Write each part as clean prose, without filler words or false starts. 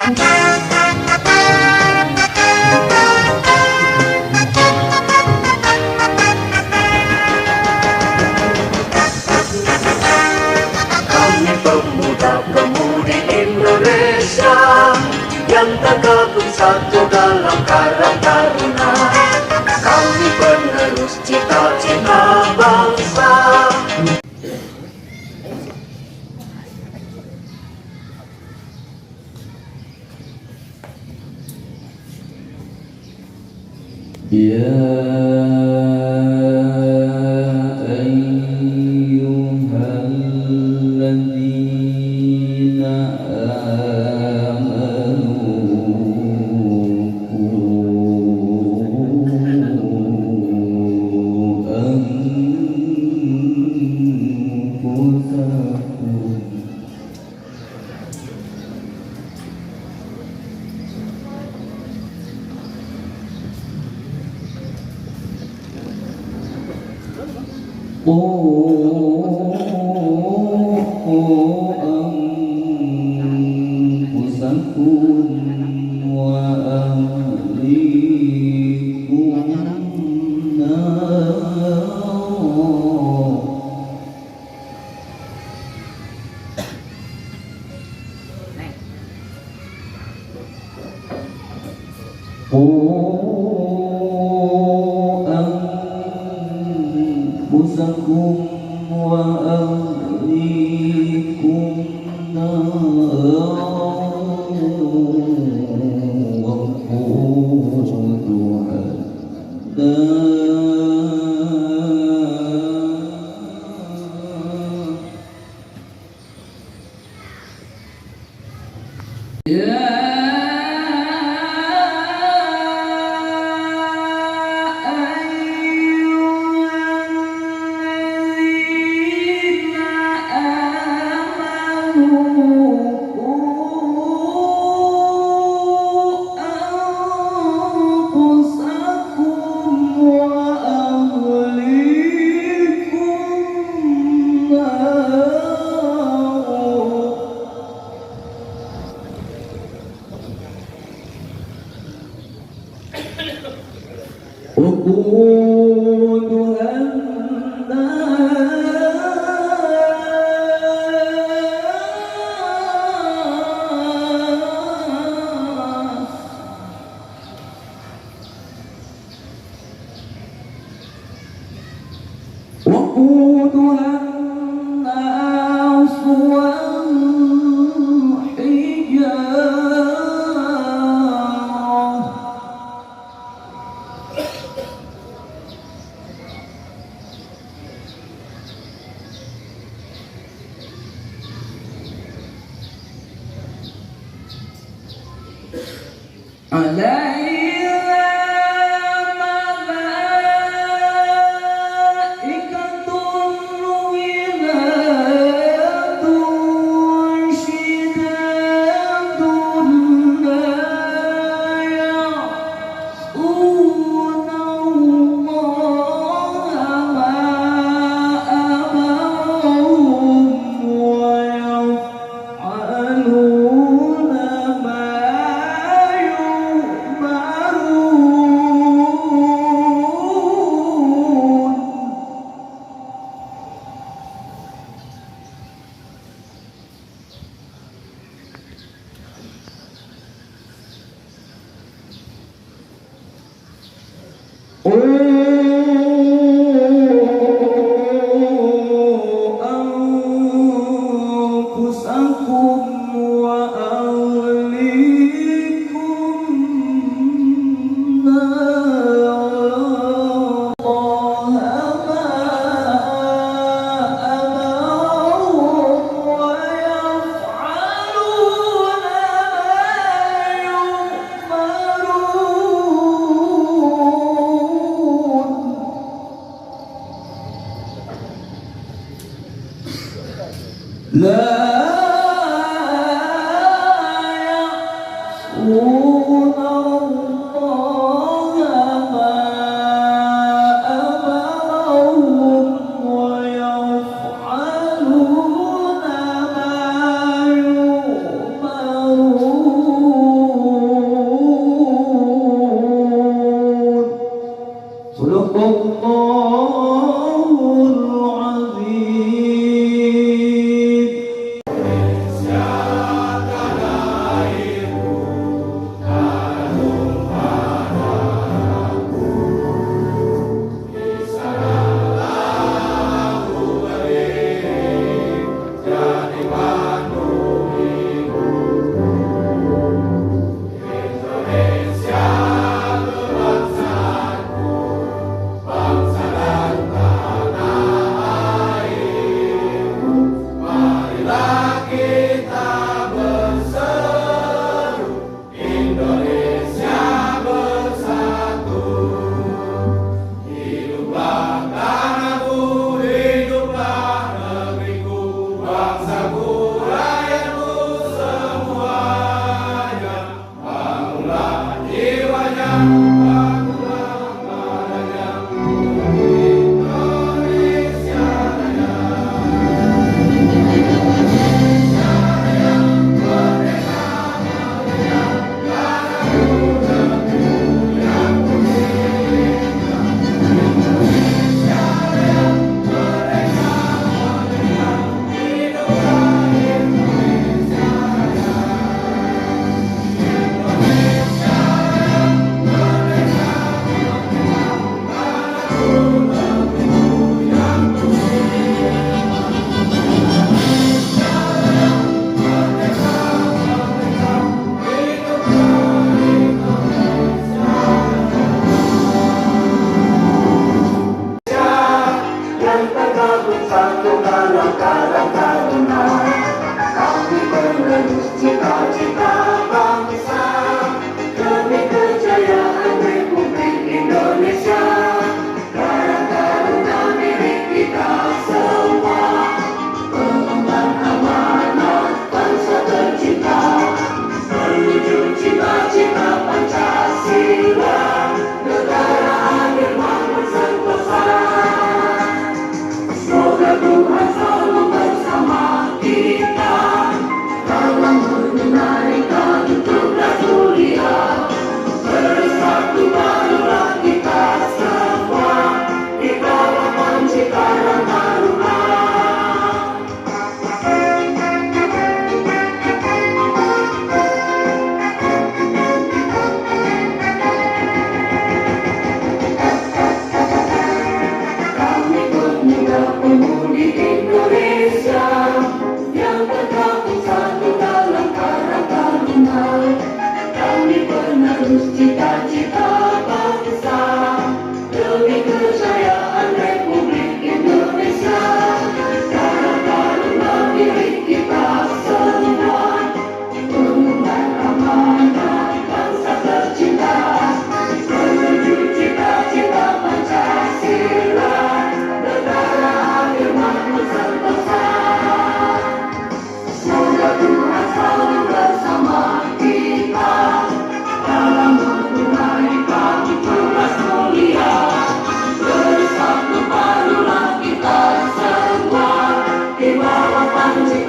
Kami pemuda-pemudi Indonesia yang tergabung satu dalam Karang Taruna. Kami penerus cita-cita bangsa.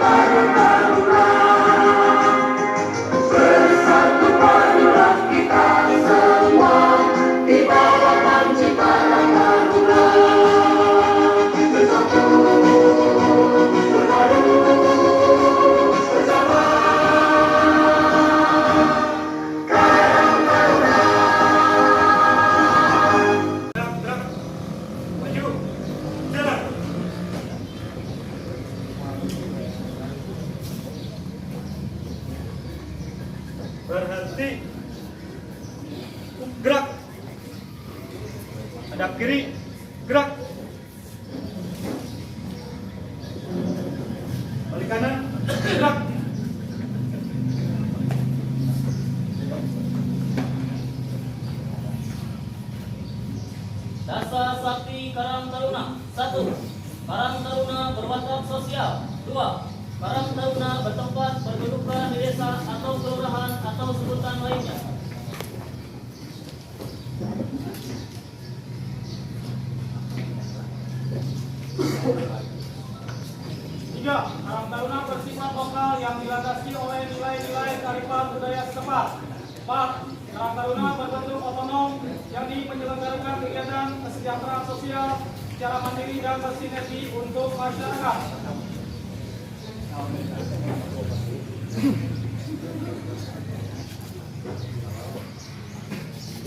Karang Taruna, bersatu padulah kita semua di bawah panji Karang Taruna. Bersatu, berpadu, bersama. Karang Taruna. Maju, jalan. Berhenti. Gerak. Hadap kiri. Gerak. Balik kanan. Gerak. Dasa Sakti Karang Taruna. 1. Karang Taruna berwatak sosial. 2. Karang Taruna bertempat berkedudukan di desa atau kelurahan atau sebutan lainnya. Tiga, Karang Taruna bersifat lokal yang dilandasi oleh nilai-nilai kearifan budaya setempat. 4. Karang Taruna berbentuk otonom yang menyelenggarakan kegiatan kesejahteraan sosial secara mandiri dan bersinergi untuk masyarakat.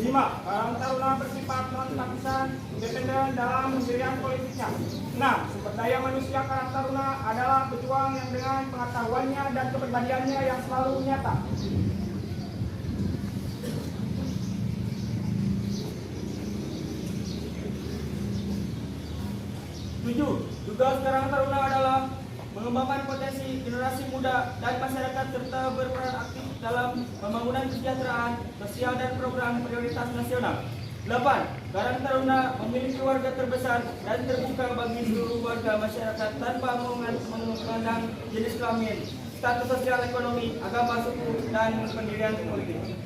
Lima, Karang Taruna bersifat non-partisan, independen dalam pendirian politiknya. 6. Sumber daya manusia Karang Taruna adalah pejuang yang dengan pengetahuannya dan kepribadiannya yang selalu nyata. 7. Tugas Karang Taruna adalah mengembangkan potensi generasi muda dan masyarakat serta berperan aktif dalam pembangunan kesejahteraan sosial dan program prioritas nasional. 8. Karang Taruna memiliki warga terbesar dan terbuka bagi seluruh warga masyarakat tanpa memandang jenis kelamin, status sosial ekonomi, agama, suku, dan pendirian politik.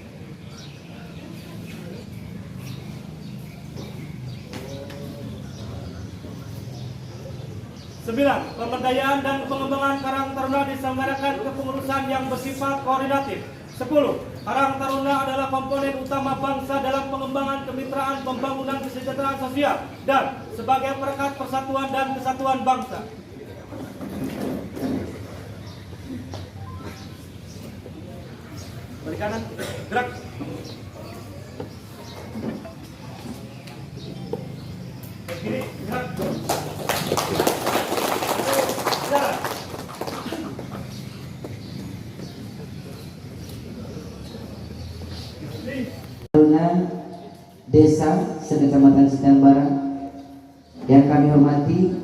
9. Pemberdayaan dan pengembangan Karang Taruna diselenggarakan kepengurusan yang bersifat koordinatif. 10. Karang Taruna adalah komponen utama bangsa dalam pengembangan kemitraan pembangunan kesejahteraan sosial dan sebagai perekat persatuan dan kesatuan bangsa. Balik kanan, gerak. Balik kiri, gerak. Jalan. Taruna Desa Sekecamatan Sindang Barang yang kami hormati,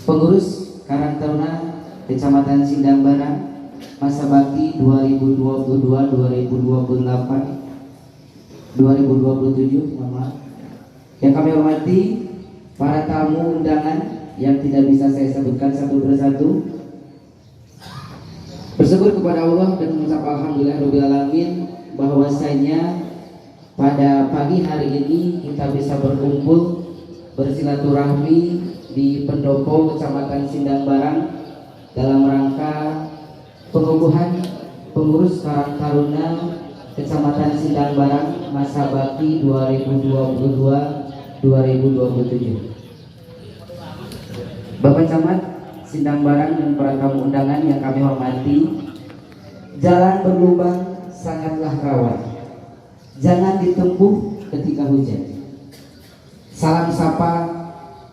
pengurus Karang Taruna Kecamatan Sindang Barang masa bakti 2022-2028 2027, yang kami hormati para tamu undangan yang tidak bisa saya sebutkan satu persatu. Bersyukur kepada Allah dan mengucap alhamdulillah alamin bahwasanya pada pagi hari ini kita bisa berkumpul bersilaturahmi di Pendopo Kecamatan Sindang Barang dalam rangka pengukuhan pengurus Karang Taruna Kecamatan Sindang Barang masa bakti 2022-2027. Bapak Camat Sindang Barang dan para tamu undangan yang kami hormati, jalan berlubang sangatlah rawan, jangan ditempuh ketika hujan. Salam sapa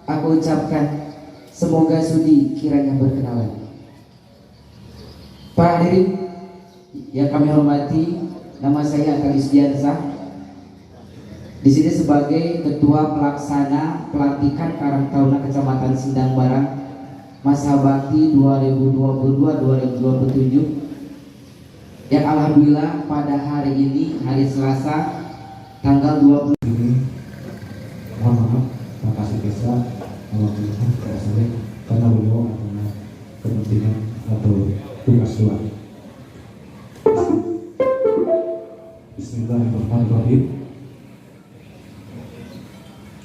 aku ucapkan, semoga sudi kiranya berkenalan. Para hadirin yang kami hormati, nama saya Akal Isdiansah. Di sini sebagai Ketua Pelaksana Pelantikan Karang Taruna Kecamatan Sindang Barang masa bakti 2022-2027, yang alhamdulillah pada hari ini, hari Selasa tanggal 20 ini, mohon maaf, makasih besar mewakilkan saya karena beliau punya kepentingan atau tugas luar. Bismillahirrahmanirrahim.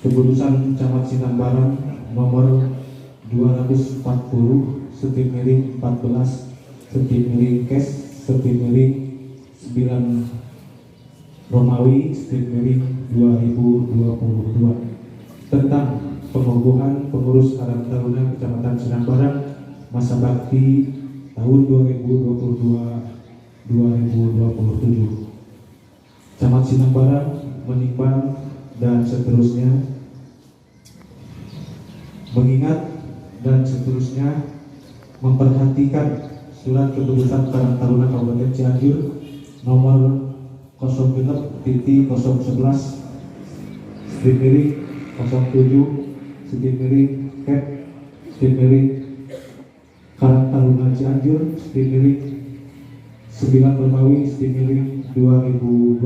Keputusan Camat Sindang Barang nomor 240 setiap miring 14 setiap miring cash setiap miring 9 Romawi setiap miring 2022 tentang pengukuhan pengurus Karang Taruna Kecamatan Sindang Barang masa bakti tahun 2022-2027. Camat Sindang Barang menimbang dan seterusnya mengingat dan seterusnya memperhatikan surat keputusan Karang Taruna Kabupaten Cianjur nomor 06.011 strip miring 07 strip miring cap strip miring Karang Taruna Cianjur strip miring 9 Romawi strip miring 2022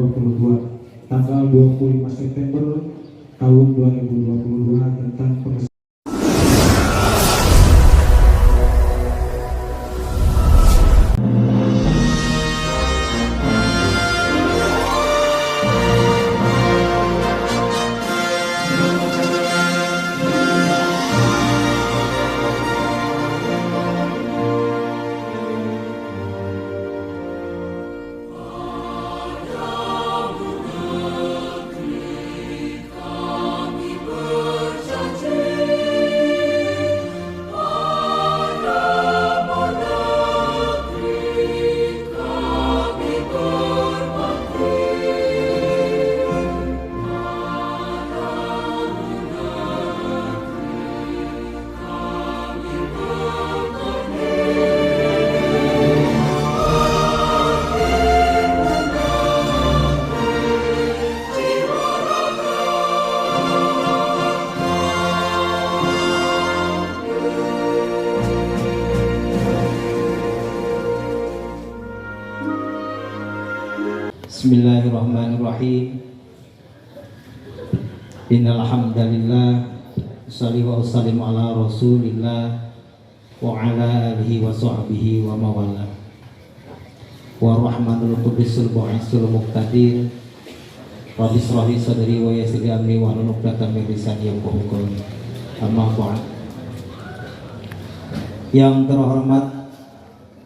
tanggal 25 September tahun 2022 tentang pengesahan. Bismillahirrahmanirrahim. Innal hamdalillah usolli wa usallimu ala Rasulillah wa ala alihi wa sahbihi wa mawala. Wa rahmanul qudusul bu'isul muqtadir. Rabbi shrah li sadri wa yassir li amri wa hlul 'uqdatam min lisani yafqahu qawli. Amma ba'd. Yang terhormat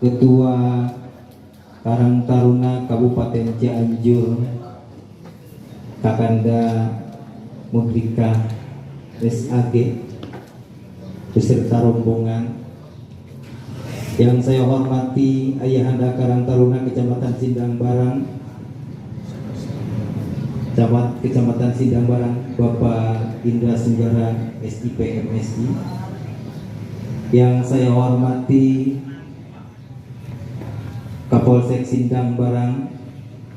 Ketua Karang Taruna Kabupaten Cianjur Kakanda Mudrika SAG beserta rombongan, yang saya hormati Ayahanda Karang Taruna Kecamatan Sindang Barang, Camat Kecamatan Sindang Barang Bapak Indra Senjara SIP MSI, yang saya hormati Kapolsek Sindang Barang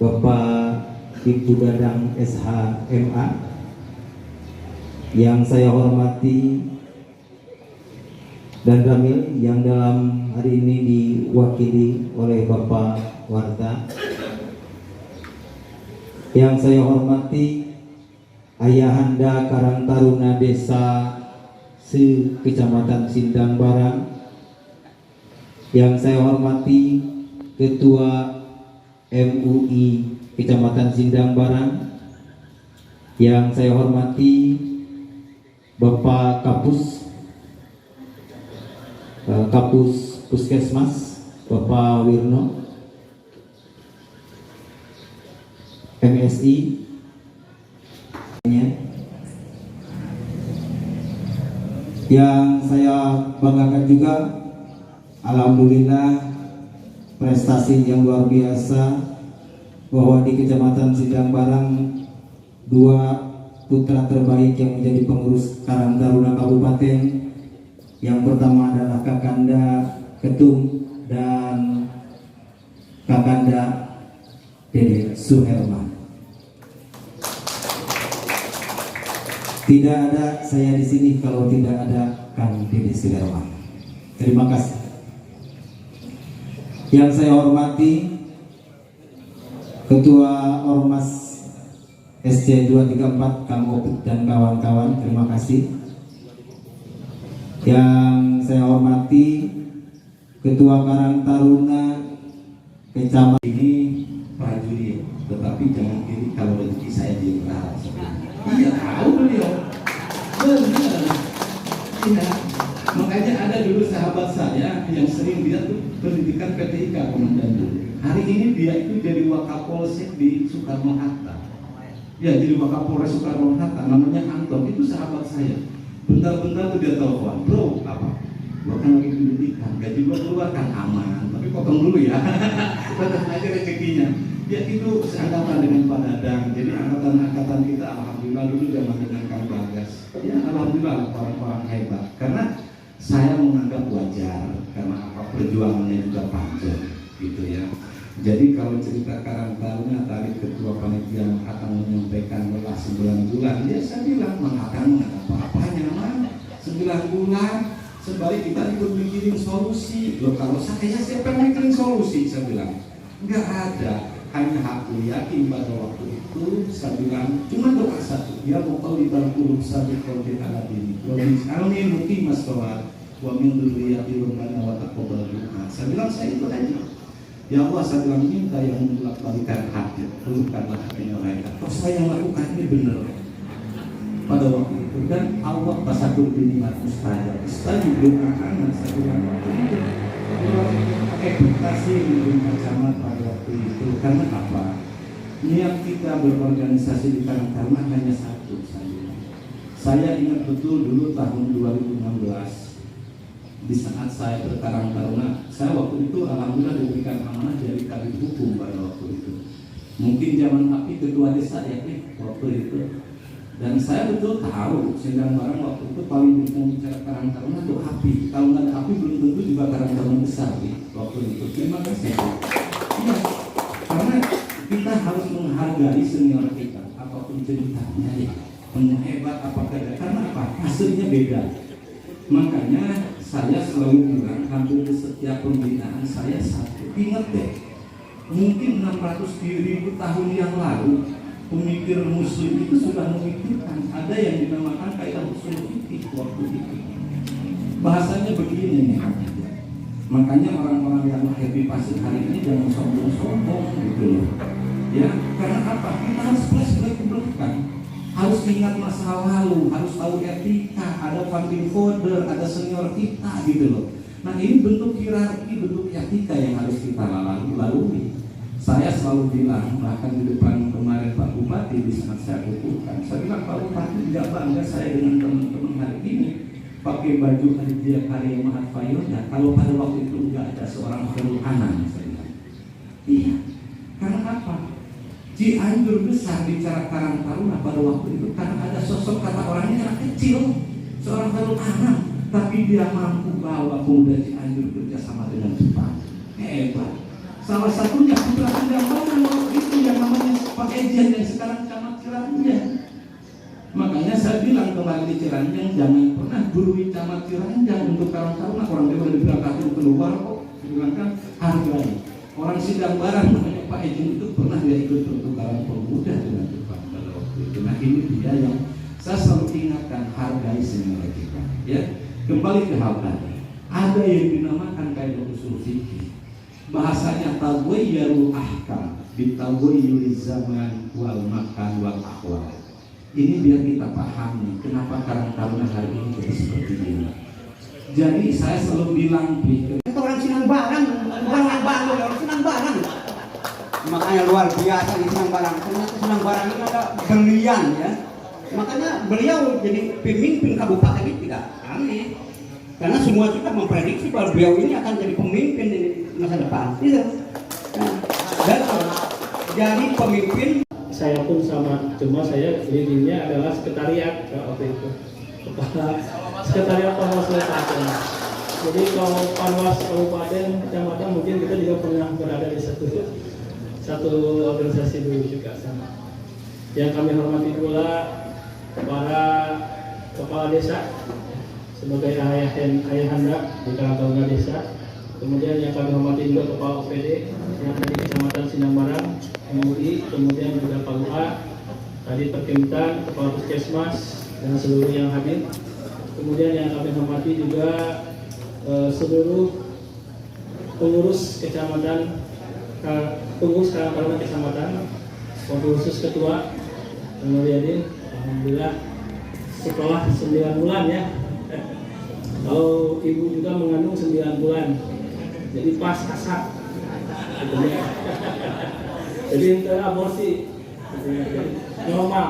Bapak Ibtu Dadang SHMA, yang saya hormati dan Ramil yang dalam hari ini diwakili oleh Bapak Warta, yang saya hormati Ayahanda Karang Taruna Desa Kecamatan Sindang Barang, yang saya hormati Ketua MUI Kecamatan Sindang Barang, yang saya hormati Bapak Kapus Puskesmas Bapak Wirno MSI, yang saya banggakan juga, alhamdulillah prestasi yang luar biasa bahwa di Kecamatan Sindang Barang 2 putra terbaik yang menjadi pengurus Karang Taruna Kabupaten. Yang pertama adalah Kakanda Ketum dan Kakanda Dede Suherman. Tidak ada saya di sini kalau tidak ada Kang Dede Suherman. Terima kasih. Yang saya hormati Ketua Ormas SC 234 Kang Opik dan kawan-kawan, terima kasih. Yang saya hormati Ketua Karang Taruna Kecamatan ini prajurit, tetapi jangan kiri kalau rezeki saya diperas. Iya tahu beliau, benar. Iya, Makanya ada dulu sahabat saya yang sering dia tuh pendidikan PTIK komandan dulu. Hari ini dia itu jadi Wakapolsek di Soekarno Hatta. Ya, jadi Wakapolres Soekarno Hatta, namanya Anton, itu sahabat saya. Bentar-bentar tuh dia telepon, bro, apa? Gua kan lagi pendidikan, gaji gua keluar kan aman, tapi potong dulu ya. Potong aja rezekinya. Ya itu seangkatan dengan Pak Dadang. Jadi angkatan-angkatan kita alhamdulillah dulu zaman dengan Kang Bagas. Ya alhamdulillah orang-orang hebat. Karena saya menganggap wajar karena apa perjuangannya juga panjang gitu ya. Jadi kalau cerita Karang Taruna tadi ketua panitia akan menyampaikan lelah 9 bulan, ya saya bilang mengatakan apa-apanya mah 9 bulan sebalik kita ikut mikirin solusi. Loh kalau saya siapa yang mikirin solusi, saya bilang nggak ada. Hanya aku yakin pada waktu itu saya bilang cuma doa satu, ya pokok di dalam kulub sabi konflik ala diri amin mungkin mas sholat wa min dzurriyyati rabbana wa taqabbal du'a. Saya bilang saya itu aja. Ya Allah, saya bilang minta yang membolak-balikan hati, luluhkanlah hatinya mereka. Kalau saya yang lakukan ini benar pada waktu itu, dan Allah basatul binimat mustajab. Saya doa anak saya bilang waktu itu edukasi di camat pada waktu itu. Karena apa? Niat kita berorganisasi di Karang Taruna hanya satu saja. Saya ingat betul dulu tahun 2016. Di saat saya berkarang taruna, saya waktu itu alhamdulillah diberikan amanah dari Kabid Hukum pada waktu itu. Mungkin zaman api ketua desa ya waktu itu. Dan saya betul tahu Sindang Barang waktu itu paling bisa bicara karang taruna itu api. Kalau nggak ada api belum tentu juga karang taruna besar waktu itu. Terima kasih. Ya, karena kita harus menghargai senior kita apapun ceritanya ya. Hebat apakah ada? Karena apa? Hasilnya beda. Makanya saya selalu bilang hampir di setiap pembinaan saya satu. Ingat deh, mungkin 600.000 tahun yang lalu pemikir muslim itu sudah memikirkan ada yang dinamakan kaidah usul fikih waktu itu. Bahasanya begini nih. Makanya orang-orang yang happy pasir hari ini jangan sombong-sombong gitu loh. Ya, karena apa? Kita harus flashback ke belakang. Harus ingat masa lalu, harus tahu etika, ada funding folder, ada senior kita gitu loh. Nah ini bentuk hierarki, bentuk etika yang harus kita lalui. Saya selalu bilang, bahkan di depan kemarin Pak Bupati di saat saya kukuhkan, saya bilang Pak Bupati tidak bangga saya dengan teman-teman hari ini pakai baju Aditya Karya Mahat Fayoda kalau pada waktu itu nggak ada seorang Khairul Anam. Saya bilang, iya, karena apa? Cianjur besar bicara Karang Taruna pada waktu itu karena ada sosok kata orangnya anak kecil, seorang Khairul Anam, tapi dia mampu bawa pemuda Cianjur kerjasama dengan Jepang. Hebat. Salah satunya putra Sindang Barang waktu itu yang namanya Pak Ejen yang sekarang camat Ciranjang. Makanya saya bilang kemarin di Ciranjang jangan pernah gurui camat Ciranjang untuk Karang Taruna. Orang dia udah diberangkatin keluar kok, dibilang kan hargai. Orang Sindang Barang namanya Pak Ejen itu pernah dia ikut pertukaran pemuda dengan Jepang pada waktu itu. Nah ini dia yang saya selalu ingatkan, hargai senior kita. Ya, kembali ke hal tadi. Ada yang dinamakan kaidah usul fikih. Bahasanya taghayyurul ahkam bitaghayyuri zaman wal makan wal ahwal. Ini biar kita pahami kenapa Karang Taruna hari ini jadi seperti ini. Jadi saya selalu bilang orang Sinang Barang, bukan orang Bandung, orang Sinang Barang. Makanya luar biasa di Sinang Barang. Ternyata Sinang Barang ini ada belian ya. Makanya beliau jadi pemimpin kabupaten ini tidak aneh. Karena semua kita memprediksi bahwa beliau ini akan jadi pemimpin di masa depan. Gitu. Nah, dan jadi pemimpin. Saya pun sama, cuma saya dirinya adalah sekretariat waktu itu, kepala sekretariat Panwas Selatan. Jadi kalau Panwas Kabupaten Kecamatan mungkin kita juga pernah berada di satu organisasi dulu juga sama. Yang kami hormati pula para kepala desa sebagai ayahanda di Karang Taruna desa. Kemudian yang kami hormati juga kepala OPD yang ada di Kecamatan Sindang Barang, MUI, kemudian juga Pak UA, tadi Perkemtan, Kepala Puskesmas, dan seluruh yang hadir. Kemudian yang kami hormati juga seluruh pengurus kecamatan, pengurus Karang Taruna kecamatan, khusus ketua, Mulyadin, alhamdulillah setelah 9 bulan ya. Kalau ibu juga mengandung 9 bulan, jadi pas asak. Jadi untuk aborsi normal.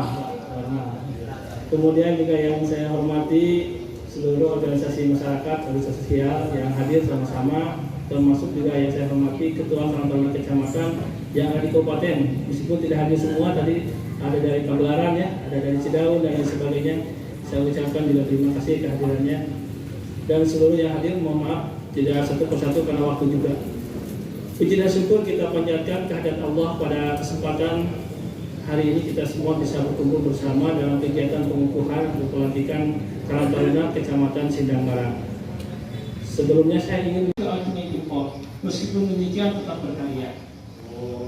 Kemudian juga yang saya hormati seluruh organisasi masyarakat, organisasi sosial yang hadir sama-sama, termasuk juga yang saya hormati Ketua Karang Taruna Kecamatan yang ada di kabupaten. Meskipun tidak hadir semua, tadi ada dari Pagelaran ya, ada dari Cidaun dan lain sebagainya. Saya ucapkan juga terima kasih kehadirannya. Dan seluruh yang hadir, mohon maaf tidak satu persatu karena waktu juga. Puji dan syukur kita panjatkan kehadirat Allah pada kesempatan hari ini kita semua bisa berkumpul bersama dalam kegiatan pengukuhan atau pelantikan Karang Taruna Kecamatan Sindang Barang. Sebelumnya saya ingin ultimate import, meskipun demikian tetap berkarya.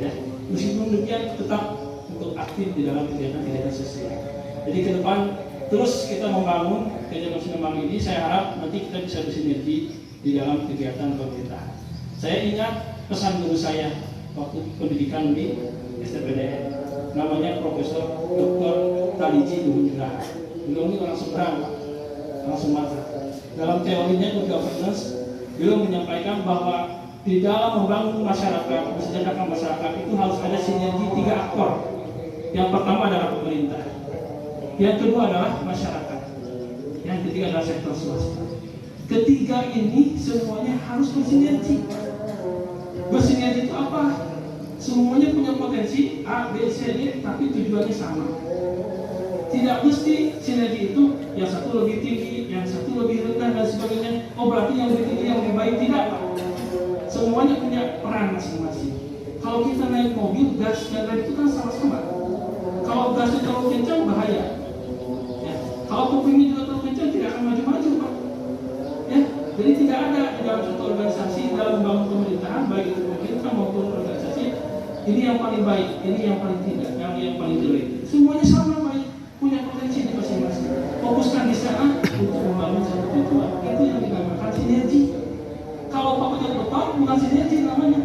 Ya, meskipun demikian tetap untuk aktif di dalam kegiatan-kegiatan sosial. Jadi ke depan terus kita membangun kegiatan Sindang ini. Saya harap nanti kita bisa bersinergi di dalam kegiatan pemerintahan. Saya ingat pesan guru saya waktu pendidikan di STPDN, namanya Profesor Dr. Taliji Duhunjurah. Beliau ini orang Seberang, orang Sumatera. Dalam teorinya good governance, beliau menyampaikan bahwa di dalam membangun masyarakat, mensejahterakan masyarakat itu harus ada sinergi 3 aktor. Yang pertama adalah pemerintah, yang kedua adalah masyarakat, yang ketiga adalah sektor swasta. Ketiga ini semuanya harus bersinergi. Bersinergi itu apa? Semuanya punya potensi A, B, C, D, tapi tujuannya sama. Tidak mesti sinergi itu yang satu lebih tinggi, yang satu lebih rendah dan sebagainya. Oh berarti yang lebih tinggi yang lebih baik, tidak. Semuanya punya peran masing-masing. Kalau kita naik mobil, gas dan rem itu kan sama-sama. Kalau gasnya terlalu kencang bahaya. Ya. Kalau kupingnya juga terlalu kencang tidak akan maju-maju, Pak. Ya. Jadi tidak ada di dalam suatu organisasi dalam membangun pemerintahan, baik itu pemerintah maupun organisasi, ini yang paling baik, ini yang paling tidak, yang paling jelek. Semuanya sama baik, punya potensi di masing-masing. Fokuskan di sana untuk membangun satu tujuan. Itu yang dinamakan sinergi. Kalau pakai total bukan sinergi namanya.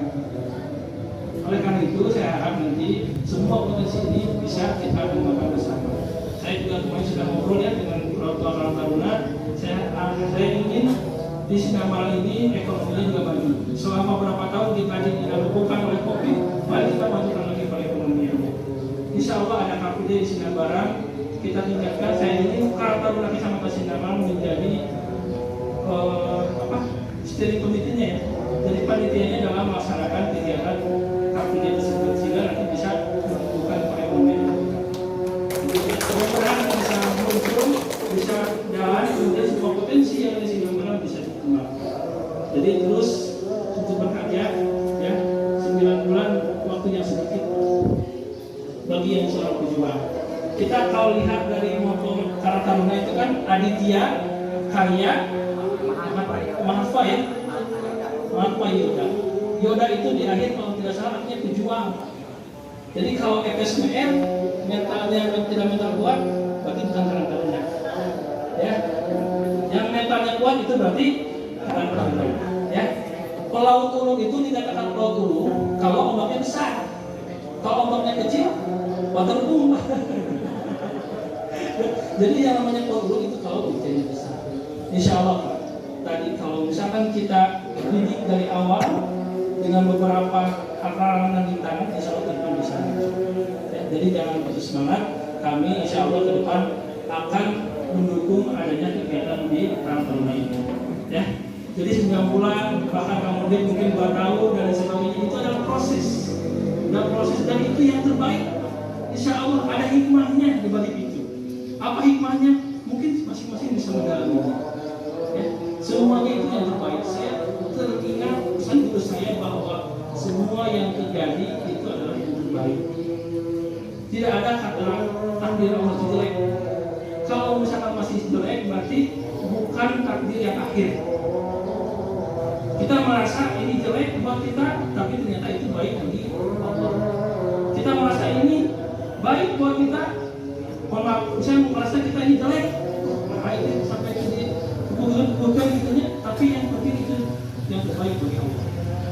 Oleh karena itu saya harap nanti semua potensi ini bisa kita kembangkan bersama. Saya juga kemarin sudah ngobrol ya dengan Ketua Karang Taruna. Saya ingin di Sindang Barang ini ekonominya juga maju. Selama beberapa tahun kita dilakukan oleh COVID, mari kita majukan lagi perekonomian. Insya Allah ada KPD di Sindang Barang, kita tingkatkan. Saya ingin Karang Taruna Kecamatan Sindang Barang menjadi steering committee-nya ya. Jadi panitianya dalam melaksanakan kegiatan KPD tersebut sehingga nanti bisa menentukan perekonomian. Mudah-mudahan bisa muncul, bisa jalan, kemudian semua potensi yang ada di Sindang Barang bisa dikembangkan. Jadi terus untuk bekerja ya, 9 bulan waktunya sedikit bagi yang seorang pejuang. Kita kalau lihat dari moto Karang Taruna itu kan Aditya, Karya, Mahatma ya, Mahatma Yoda. Yoda itu di akhir kalau tidak salah artinya pejuang. Jadi kalau FSMR mentalnya tidak mental kuat, berarti bukan Karang Taruna. Ya, yang mentalnya kuat itu berarti Karang Taruna. Ya, pelaut ulung itu dikatakan pelaut ulung kalau ombaknya besar. Kalau ombaknya kecil, waterboom. Jadi yang namanya pelaut ulung itu kalau ombaknya besar. Insya Allah tadi kalau misalkan kita didik dari awal dengan beberapa halangan dan rintangan, insya Allah ke depan bisa. Ya, jadi jangan putus semangat. Kami insya Allah ke depan akan mendukung adanya kegiatan di Karang Taruna ini. Ya, jadi 9 bulan bahkan kemudian mungkin 2 tahun dan sebagainya itu adalah proses. Dan proses dan itu yang terbaik. Insya Allah ada hikmahnya di balik itu. Apa hikmahnya? Mungkin masing-masing bisa mendalami. Ya, semuanya itu yang terbaik. Saya teringat pesan guru saya bahwa semua yang terjadi itu adalah yang terbaik. Tidak ada kata takdir Allah itu jelek. Kalau misalkan masih jelek berarti bukan takdir yang akhir. Kita merasa ini jelek buat kita, tapi ternyata itu baik bagi Allah. Kita merasa ini baik buat kita, saya merasa kita ini jelek, maka itu sampai jadi bukan gitunya, tapi yang penting itu yang terbaik bagi Allah.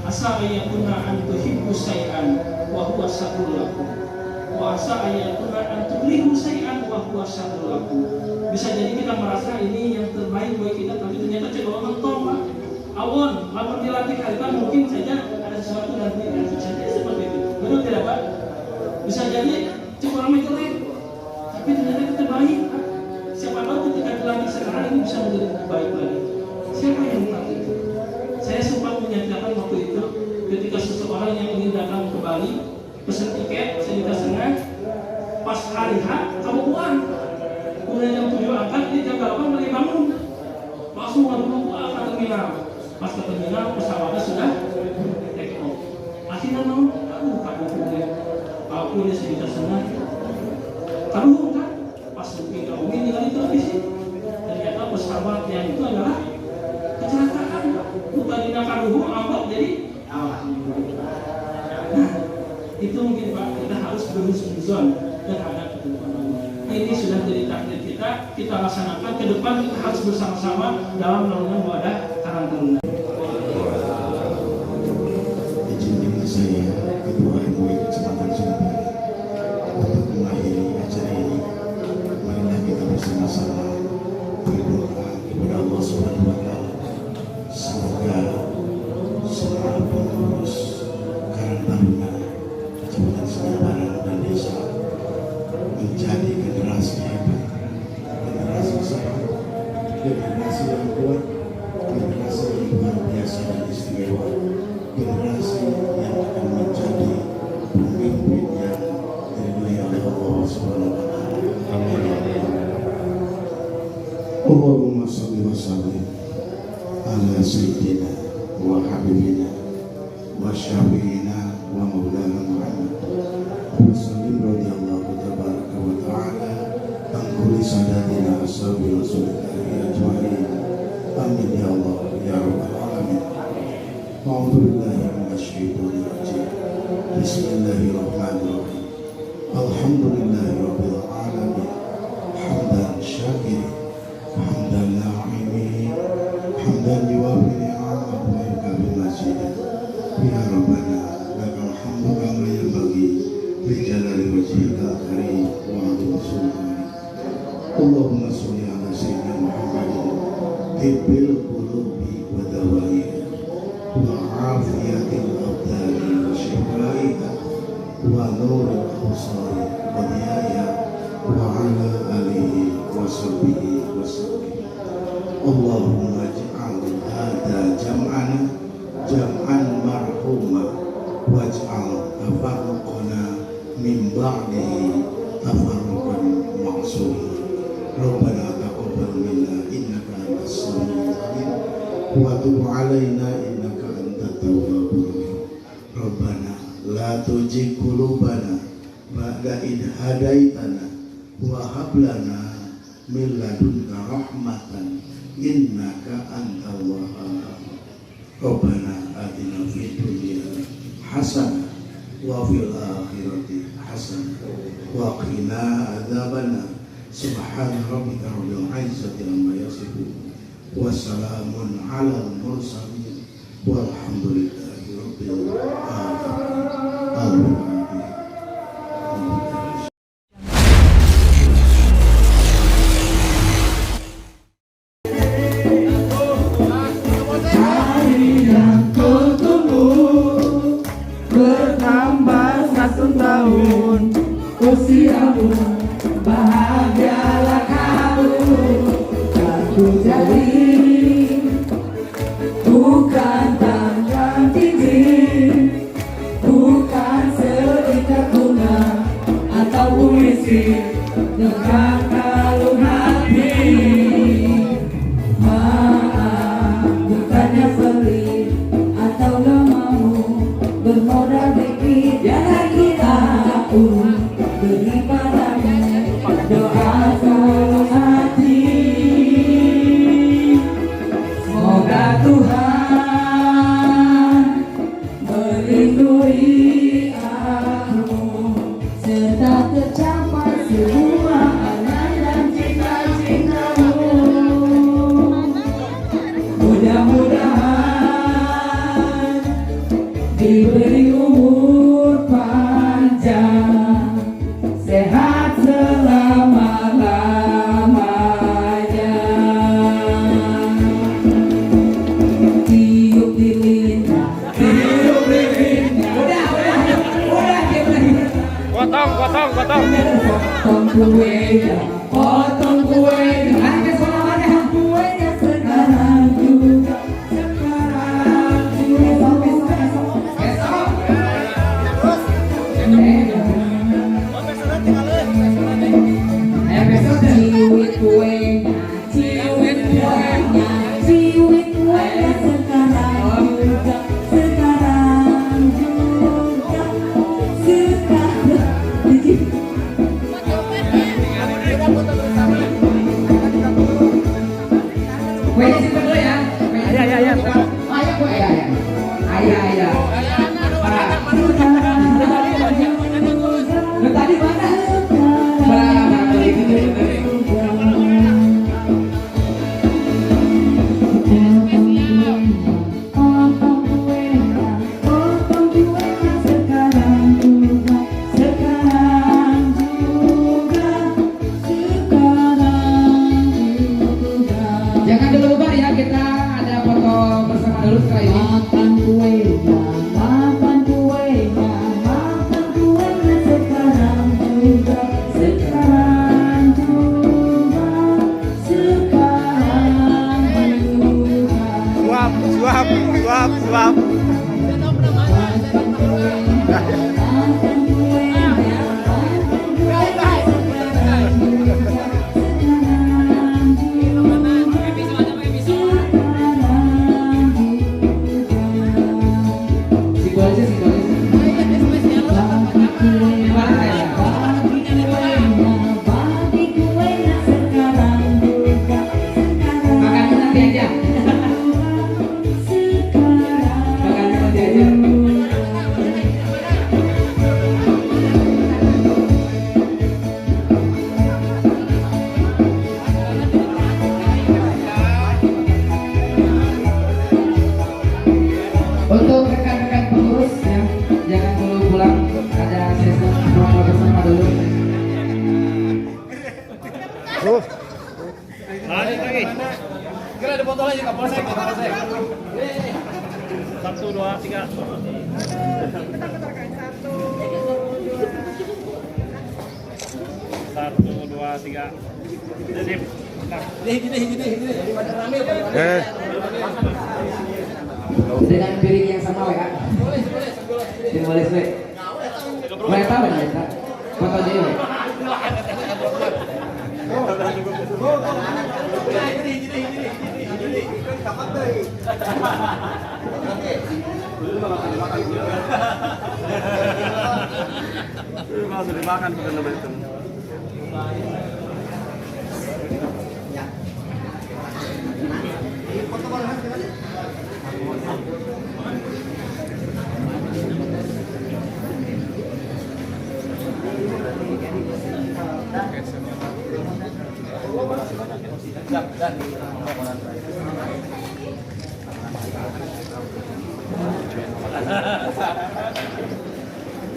Asa ayakunna an tuhibbu syai'an wa huwa syarrun lakum. puasa ayat antulihu sayan wa puasa berlaku. Bisa jadi kita merasa ini yang terbaik buat kita, tapi ternyata coba mentok Pak. Awon, lapor dilatih kalian mungkin saja ada sesuatu nanti bisa jadi seperti itu. Betul tidak Pak? Bisa jadi coba ramai jelek, tapi ternyata kita baik Pak. Siapa tahu ketika dilatih sekarang ini bisa menjadi lebih baik lagi. Siapa yang tahu itu? Saya sempat menyatakan waktu itu ketika seseorang yang ingin datang ke Bali pesan tiket 1,5 pas hari H kamu uang kemudian jam 7 angkat dia jam 8 mulai bangun langsung ngadu ke terminal. Pas ke terminal pesawatnya sudah take off. Akhirnya mau kamu punya aku dia 1,5 kamu kan pas booking kamu ini kali televisi ternyata pesawat yang itu adalah kecelakaan bukan dinakan rubuh ambak jadi itu mungkin Pak kita harus berhusnuzon terhadap ketentuan. Ini sudah jadi takdir kita laksanakan ke depan kita harus bersama-sama dalam melakukan wadah Karang Taruna. Izinkan saya Ketua MUI Kecamatan Surabaya untuk mengakhiri acara ini. Marilah kita bersama-sama berdoa kepada Allah Subhanahu wa Ta'ala. Semoga semua pengurus Karang Taruna Kecamatan Singaparna dan desa menjadi generasi hebat, generasi sehat, generasi yang kuat, generasi yang luar biasa dan istimewa, generasi yang akan menjadi pemimpin yang diridhoi oleh Allah Subhanahu wa Ta'ala. Amin. Allahumma shalli wa sallim ala sayyidina wa habibina wa syafi'ina wa maulana Muhammad Rasulullah radhiyallahu tabaraka wa ta'ala an kulli sadatina ashabi rasulillahi ajma'in. Amin ya Allah ya rabbal alamin. A'udzu billahi minasy syaithanir rajim. Bismillahirrahmanirrahim. Alhamdulillahi rabbil alamin. Hamdan syakirin, hamdan na'imin, hamdan yuwafi ni'amahu wa yukafi majidah. Ya Rabbana lakal hamdu kama yanbaghi li jalali wajhika karim wa 'azimi sultanik. Allahumma sholli ala sayyidina Muhammadin tibbil qulubi wa dawaiha wa 'afiyatil abdani wa shifaiha wa nuril absari wa diyaiha wa 'ala alihi wa sahbihi wa sallim. Allahumma ij'al hadha jam'ana jam'an marhuma waj'al tafarruqana min ba'dihi tafarruqan ma'suma. Rabbana taqabbal minna innaka antas samiul alim wa tub 'alaina innaka antat tawwabur rahim. Rabbana la tuzigh qulubana ba'da idh hadaitana wa hab lana min ladunka rahmatan innaka antal wahhab. Rabbana atina fid dunya hasanah wa fil akhirati hasanah wa qina adzabannar. Subhana rabbika rabbil izzati amma yasifun wa salamun alal mursalin walhamdulillahi rabbil alamin. Bertambah 1 tahun usiamu, bahagialah kamu. Aku jadi bukan tangan tinggi, bukan seikat bunga atau puisi dengan kalung hati. Maaf, bukannya pelit atau gak mau bermodal dikit, jangan kita pun beri padamu doa tulus hati. Semoga Tuhan melindungi aku serta tercapai semua angan dan cita-citamu. Mudah-mudahan diberi umur panjang kuenya, potong kuenya. Ayo ke sekolahnya. Kuenya sekarang juga, sekarang juga. Besok. Besok ciwit kuenya, ciwit kuenya, ciwit kuenya sekarang juga, sekarang juga, kuenya simpen dulu ya. Ayah. Ayah kue ayah. Lu tadi mana? Jangan dulu bubar ya, kita ada foto bersama dulu setelah ini. Makan kuenya, makan kuenya, makan kuenya sekarang juga, sekarang juga, sekarang juga. Suap. Makan kuenya, makan kuenya, makan kuenya sekarang juga, sekarang Untuk rekan-rekan pengurus ya, jangan dulu pulang, ada sesi foto bersama dulu. Lagi. Kira ada foto lagi Kak Polsek. 1, 2, 3. 1, 2, 3. Sip. Gini. Dengan piring yang sama ya. Boleh. Boleh tahu ya, Kak? Foto dia. We. Kalau dimakan bukan nama itu.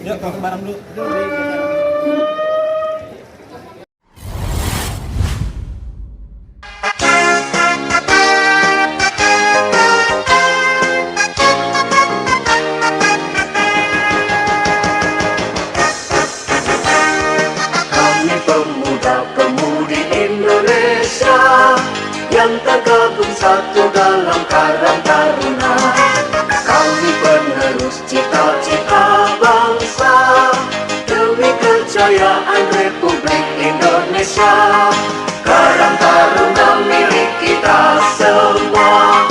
Yuk, ke barang dulu. Kami pemuda-pemudi Indonesia yang tergabung satu dalam Karang Taruna. Kami penerus cita-cita bangsa demi kejayaan Republik Indonesia. Karang Taruna milik kita semua.